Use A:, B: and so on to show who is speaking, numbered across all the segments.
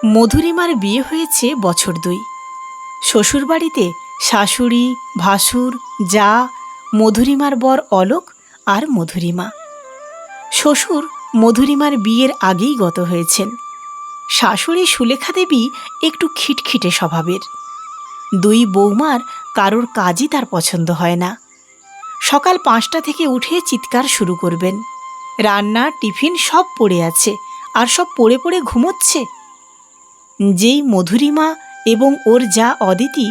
A: মধুরিমার বিয়ে হয়েছে বছর ২। শ্বশুরবাড়িতে শাশুড়ি, ভাসুর, জা, মধুরিমার বর অলোক আর মধুরিমা। শ্বশুর মধুরিমার বিয়ের আগেই গত হয়েছেন। শাশুড়ি সুলেখা দেবী একটু খিটখিটে স্বভাবের। ২ বৌমার কারোর কাজই তার পছন্দ হয় না। সকাল ৫টা থেকে উঠে চিৎকার শুরু করবেন, রান্না টিফিন সব পড়ে আছে আর সব পড়ে পড়ে ঘুমোচ্ছে। যেই মধুরিমা এবং ওর যা অদিতি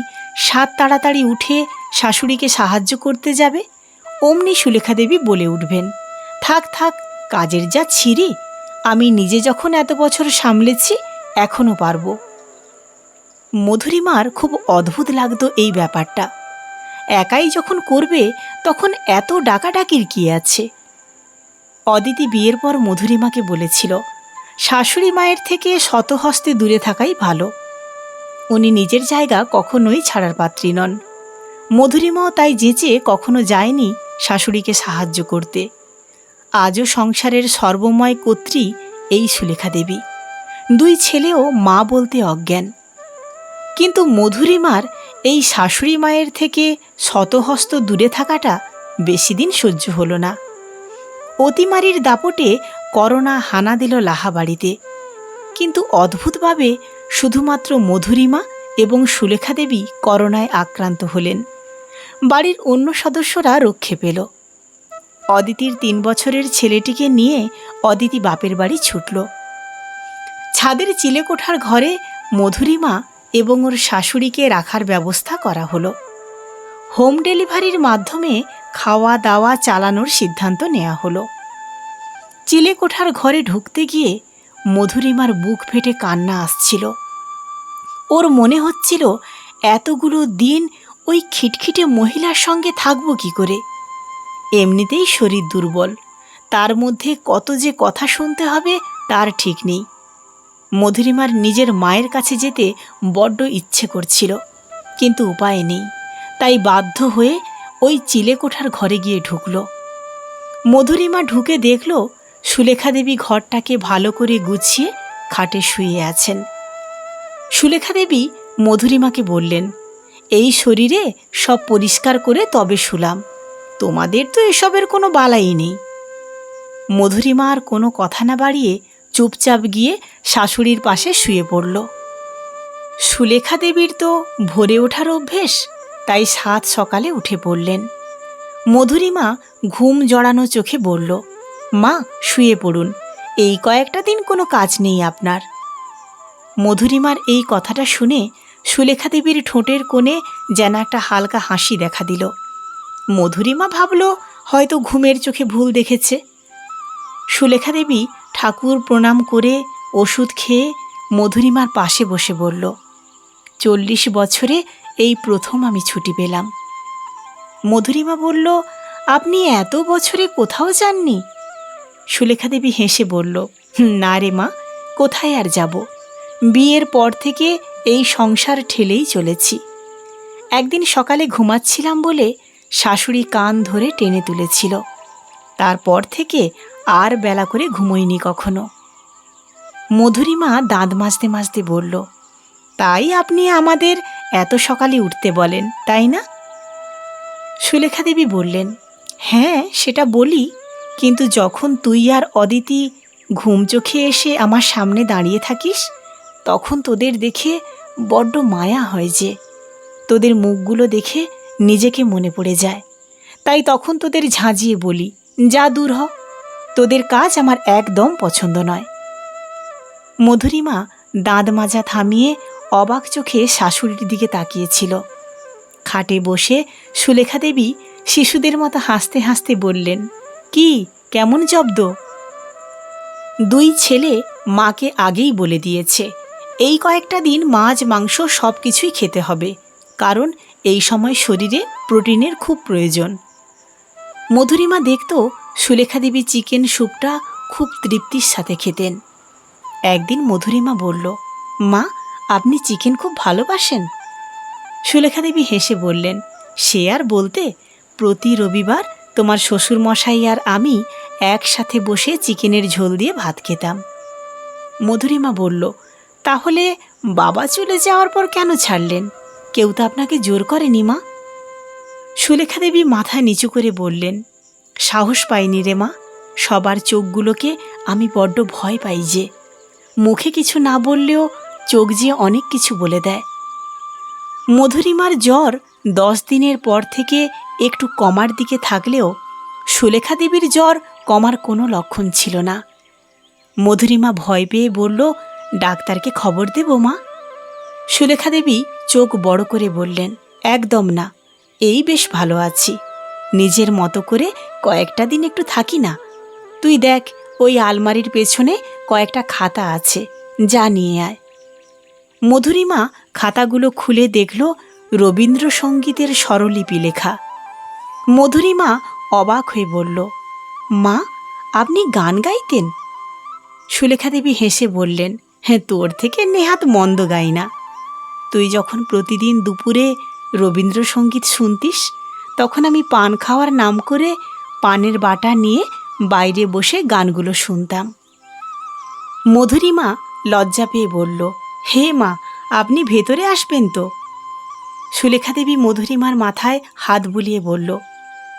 A: সাত তাড়াতাড়ি উঠে শাশুড়িকে সাহায্য করতে যাবে, অমনি সুলেখা দেবী বলে উঠবেন, থাক থাক, কাজের যা ছিরি, আমি নিজে যখন এত বছর সামলেছি এখনও পারব। মধুরিমার খুব অদ্ভুত লাগতো এই ব্যাপারটা। একাই যখন করবে তখন এত ডাকাডাকির কী আছে। অদিতি বিয়ের পর মধুরিমাকে বলেছিল, শাশুড়ি মায়ের থেকে শতহস্তে দূরে থাকাই ভালো। উনি নিজের জায়গা কখনোই ছাড়ার পাত্রী নন। মধুরিমাও তাই যেচে কখনো যায়নি শাশুড়িকে সাহায্য করতে। আজও সংসারের সর্বময় কর্ত্রী এই সুলেখা দেবী। ২ ছেলেও মা বলতে অজ্ঞান। কিন্তু মধুরিমার এই শাশুড়ি মায়ের থেকে শতহস্ত দূরে থাকাটা বেশি দিন সহ্য হলো না। অতিমারির দাপটে করোনা হানা দিল লাহাবাড়িতে। কিন্তু অদ্ভুতভাবে শুধুমাত্র মধুরিমা এবং সুলেখা দেবী করোনায় আক্রান্ত হলেন। বাড়ির অন্য সদস্যরা রক্ষে পেল। অদিতির ৩ বছরের ছেলেটিকে নিয়ে অদিতি বাপের বাড়ি ছুটল। ছাদের চিলেকোঠার ঘরে মধুরিমা এবং ওর শাশুড়িকে রাখার ব্যবস্থা করা হলো। হোম ডেলিভারির মাধ্যমে খাওয়া দাওয়া চালানোর সিদ্ধান্ত নেওয়া হলো। চিলেকোঠার ঘরে ঢুকতে গিয়ে মধুরিমার বুক ফেটে কান্না আসছিল। ওর মনে হচ্ছিল এতগুলো দিন ওই খিটখিটে মহিলার সঙ্গে থাকবো কি করে। এমনিতেই শরীর দুর্বল, তার মধ্যে কত যে কথা শুনতে হবে তার ঠিক নেই। মধুরিমার নিজের মায়ের কাছে যেতে বড্ড ইচ্ছে করছিল, কিন্তু উপায় নেই। তাই বাধ্য হয়ে ওই চিলেকোঠার ঘরে গিয়ে ঢুকল। মধুরিমা ঢুকে দেখল সুলেখা দেবী ঘরটাকে ভালো করে গুছিয়ে খাটে শুয়ে আছেন। সুলেখা দেবী মধুরিমাকে বললেন, এই শরীরে সব পরিষ্কার করে তবে শুলাম, তোমাদের তো এসবের কোনো বালাই নেই। মধুরিমা আর কোনো কথা না বাড়িয়ে চুপচাপ গিয়ে শাশুড়ির পাশে শুয়ে পড়ল। সুলেখা দেবীর তো ভোরে ওঠার অভ্যেস, তাই সাত সকালে উঠে পড়লেন। মধুরিমা ঘুম জড়ানো চোখে বলল, মা শুয়ে পড়ুন, এই কয়েকটা দিন কোনো কাজ নেই আপনার। মধুরিমার এই কথাটা শুনে সুলেখা দেবীর ঠোঁটের কোণে যেন একটা হালকা হাসি দেখা দিল। মধুরিমা ভাবল হয়তো ঘুমের চোখে ভুল দেখেছে। সুলেখা দেবী ঠাকুর প্রণাম করে ওষুধ খেয়ে মধুরিমার পাশে বসে বলল, 40 বছরে এই প্রথম আমি ছুটি পেলাম। মধুরিমা বলল, আপনি এত বছরে কোথাও যাননি? সুলেখা দেবী হেসে বলল, না রে মা, কোথায় আর যাব, বিয়ের পর থেকে এই সংসার ঠেলেই চলেছি। একদিন সকালে ঘুমাচ্ছিলাম বলে শাশুড়ি কান ধরে টেনে তুলেছিল, তারপর থেকে আর বেলা করে ঘুমোইনি কখনো। মধুরিমা দাঁত মাজতে মাজতে বলল, তাই আপনি আমাদের এত সকালে উঠতে বলেন, তাই না? সুলেখা দেবী বললেন, হ্যাঁ সেটা বলি, কিন্তু যখন তুই আর অদিতি ঘুম চোখে এসে আমার সামনে দাঁড়িয়ে থাকিস, তখন তোদের দেখে বড্ড মায়া হয় যে, তোদের মুখগুলো দেখে নিজেকে মনে পড়ে যায়। তাই তখন তোদের ঝাঁঝিয়ে বলি, যা দূর হ, তোদের কাজ আমার একদম পছন্দ নয়। মধুরিমা দাঁত মাজা থামিয়ে অবাক চোখে শাশুড়ির দিকে তাকিয়েছিল। খাটে বসে সুলেখা দেবী শিশুদের মতো হাসতে হাসতে বললেন, কি কেমন জব্দ? 2 ছেলে মাকে আগেই বলে দিয়েছে, এই কয়েকটা দিন মাছ মাংস সব কিছুই খেতে হবে, কারণ এই সময় শরীরে প্রোটিনের খুব প্রয়োজন। মধুরিমা দেখত সুলেখা দেবী চিকেন স্যুপটা খুব তৃপ্তির সাথে খেতেন। একদিন মধুরিমা বলল, মা আপনি চিকেন খুব ভালোবাসেন? সুলেখা দেবী হেসে বললেন, সে আর বলতে, প্রতি রবিবার তোমার শ্বশুরমশাই আর আমি একসাথে বসে চিকেনের ঝোল দিয়ে ভাত খেতাম। মধুরিমা বলল, তাহলে বাবা চলে যাওয়ার পর কেন ছাড়লেন? কেউ তো আপনাকে জোর করেনি মা। সুলেখা দেবী মাথা নিচু করে বললেন, সাহস পাইনি রে মা। সবার চোখগুলোকে আমি বড্ড ভয় পাই যে। মুখে কিছু না বললেও চোখ যে অনেক কিছু বলে দেয়। মধুরিমার জ্বর 10 দিনের পর থেকে একটু কমার দিকে থাকলেও সুলেখা দেবীর জ্বর কমার কোনো লক্ষণ ছিল না। মধুরিমা ভয় পেয়ে বলল, ডাক্তারকে খবর দেব মা? সুলেখা দেবী চোখ বড় করে বললেন, একদম না, এই বেশ ভালো আছি। নিজের মতো করে কয়েকটা দিন একটু থাকি না। তুই দেখ, ওই আলমারির পেছনে কয়েকটা খাতা আছে, যা নিয়ে আয়। মধুরিমা খাতাগুলো খুলে দেখল রবীন্দ্রসঙ্গীতের স্বরলিপি লেখা। মধুরিমা অবাক হয়ে বলল, মা, আপনি গান গাইতেন? সুলেখা দেবী হেসে বললেন, হ্যাঁ, তোর থেকে নেহাত মন্দ গাই না। তুই যখন প্রতিদিন দুপুরে রবীন্দ্রসঙ্গীত শুনতিস, তখন আমি পান খাওয়ার নাম করে পানের বাটা নিয়ে বাইরে বসে গানগুলো শুনতাম। মধুরিমা লজ্জা পেয়ে বলল, হে মা, আপনি ভেতরে আসবেন তো? সুলেখা দেবী মধুরিমার মাথায় হাত বুলিয়ে বলল,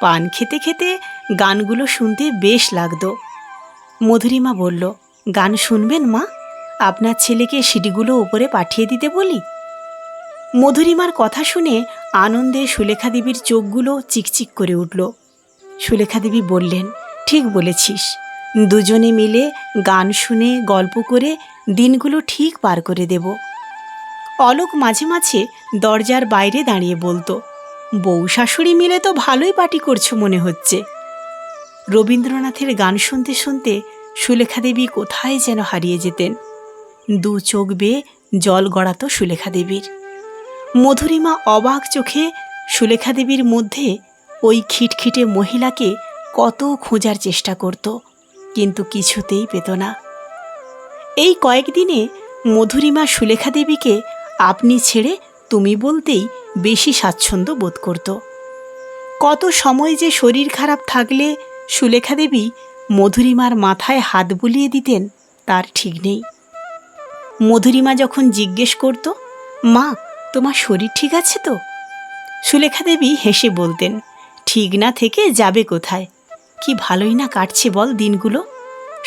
A: পান খেতে খেতে গানগুলো শুনতে বেশ লাগতো। মধুরিমা বলল, গান শুনবেন মা? আপনার ছেলেকে সিডিগুলো উপরে পাঠিয়ে দিতে বলি? মধুরিমার কথা শুনে আনন্দে সুলেখা দেবীর চোখগুলো চিকচিক করে উঠল। সুলেখা দেবী বললেন, ঠিক বলেছিস। দুজনে মিলে গান শুনে গল্প করে দিনগুলো ঠিক পার করে দেব। অলোক মাঝে মাঝে দরজার বাইরে দাঁড়িয়ে বলতো, বউ শাশুড়ি মিলে তো ভালোই পার্টি করছো মনে হচ্ছে। রবীন্দ্রনাথের গান শুনতে শুনতে সুলেখা দেবী কোথায় যেন হারিয়ে যেতেন। দু চোখ বেয়ে জল গড়াতো সুলেখা দেবীর। মধুরিমা অবাক চোখে সুলেখা দেবীর মধ্যে ওই খিটখিটে মহিলাকে কত খোঁজার চেষ্টা করত, কিন্তু কিছুতেই পেত না। এই কয়েকদিনে মধুরিমা সুলেখা দেবীকে আপনি ছেড়ে তুমি বলতেই বেশি স্বাচ্ছন্দ্য বোধ করত। কত সময় যে শরীর খারাপ থাকলে সুলেখা দেবী মধুরিমার মাথায় হাত বুলিয়ে দিতেন তার ঠিক নেই। মধুরিমা যখন জিজ্ঞেস করত, মা, তোমার শরীর ঠিক আছে তো? সুলেখা দেবী হেসে বলতেন, ঠিক না থেকে যাবে কোথায়? কি ভালোই না কাটছে বল দিনগুলো।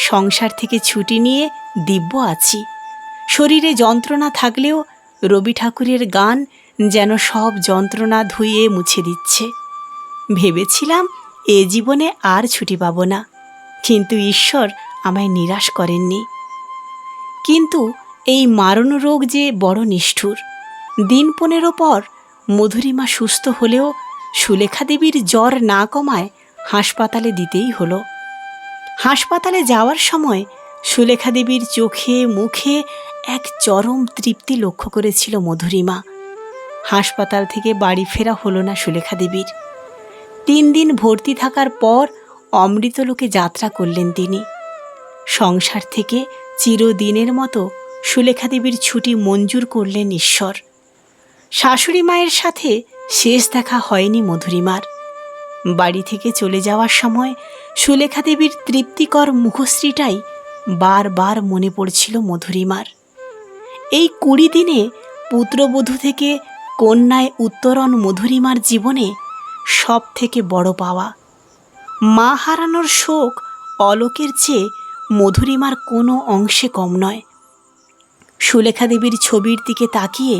A: সংসার থেকে ছুটি নিয়ে দিব্য আছি। শরীরে যন্ত্রণা থাকলেও রবি ঠাকুরের গান যেন সব যন্ত্রণা ধুয়ে মুছে দিচ্ছে। ভেবেছিলাম এ জীবনে আর ছুটি পাব না, কিন্তু ঈশ্বর আমায় নিরাশ করেননি। কিন্তু এই মারণ রোগ যে বড় নিষ্ঠুর। দিন 15 পর মধুরিমা সুস্থ হলেও সুলেখা দেবীর জ্বর না কমায় হাসপাতালে দিতেই হলো। হাসপাতালে যাওয়ার সময় সুলেখা দেবীর চোখে মুখে এক চরম তৃপ্তি লক্ষ্য করেছিল মধুরিমা। হাসপাতাল থেকে বাড়ি ফেরা হলো না সুলেখা দেবীর। 3 দিন ভর্তি থাকার পর অমৃতলোকে যাত্রা করলেন তিনি। সংসার থেকে চিরদিনের মতো সুলেখা দেবীর ছুটি মঞ্জুর করলেন ঈশ্বর। শাশুড়ি মায়ের সাথে শেষ দেখা হয়নি মধুরিমার। বাড়ি থেকে চলে যাওয়ার সময় সুলেখা দেবীর তৃপ্তিকর মুখশ্রীটাই বারবার মনে পড়ছিল মধুরিমার। এই 20 দিনে পুত্রবধূ থেকে কন্যায় উত্তরণ মধুরিমার জীবনে সব থেকে বড় পাওয়া। মা হারানোর শোক অলোকের চেয়ে মধুরিমার কোনো অংশে কম নয়। সুলেখা দেবীর ছবির দিকে তাকিয়ে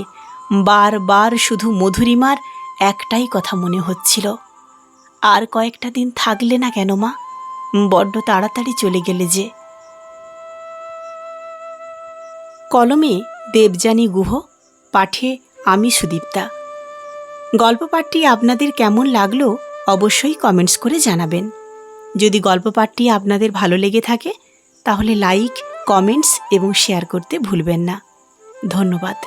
A: বারবার শুধু মধুরিমার একটাই কথা মনে হচ্ছিল, আর কয়েকটা দিন থাকলে না কেন মা? বড্ড তাড়াতাড়ি চলে গেলে যে। কলমে দেবযানী গুহ, পাঠে আমি সুদীপ্তা। গল্প পাঠটি আপনাদের কেমন লাগলো অবশ্যই কমেন্টস করে জানাবেন। যদি গল্প পাঠটি আপনাদের ভালো লেগে থাকে তাহলে লাইক, কমেন্টস এবং শেয়ার করতে ভুলবেন না। ধন্যবাদ।